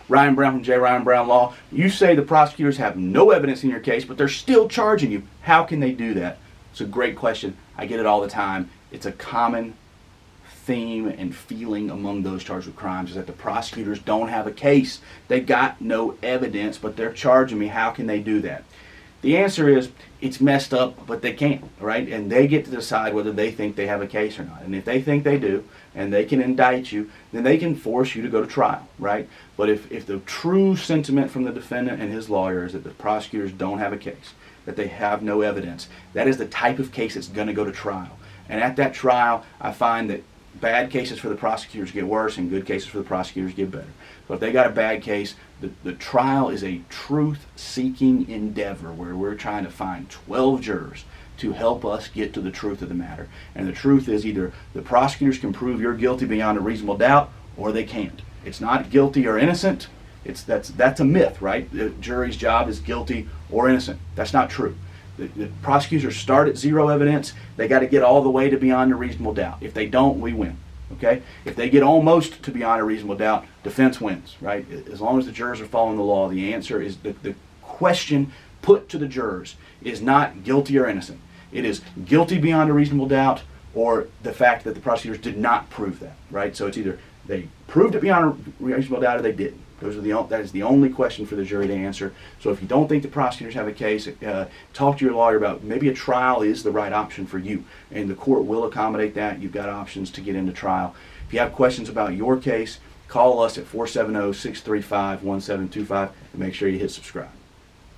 Ryan Brown from J. Ryan Brown Law. You say the prosecutors have no evidence in your case, but they're still charging you. How can they do that? It's a great question. I get it all the time. It's a common theme and feeling among those charged with crimes is that the prosecutors don't have a case. They got no evidence, but they're charging me. How can they do that? The answer is it's messed up, but they can't, right? And they get to decide whether they think they have a case or not. And if they think they do, and they can indict you, then they can force you to go to trial, right? But if the true sentiment from the defendant and his lawyer is that the prosecutors don't have a case, that they have no evidence, that is the type of case that's going to go to trial. And at that trial, I find that bad cases for the prosecutors get worse and good cases for the prosecutors get better. So if they got a bad case, the trial is a truth-seeking endeavor where we're trying to find 12 jurors to help us get to the truth of the matter. And the truth is either the prosecutors can prove you're guilty beyond a reasonable doubt or they can't. It's not guilty or innocent. That's a myth, right? The jury's job is guilty or innocent. That's not true. The prosecutors start at zero evidence. They got to get all the way to beyond a reasonable doubt. If they don't, we win. Okay? If they get almost to beyond a reasonable doubt, defense wins, right? As long as the jurors are following the law, the answer is the question put to the jurors is not guilty or innocent. It is guilty beyond a reasonable doubt or the fact that the prosecutors did not prove that, right? So it's either they proved it beyond a reasonable doubt or they didn't. That is the only question for the jury to answer. So if you don't think the prosecutors have a case, talk to your lawyer about maybe a trial is the right option for you. And the court will accommodate that. You've got options to get into trial. If you have questions about your case, call us at 470-635-1725 and make sure you hit subscribe.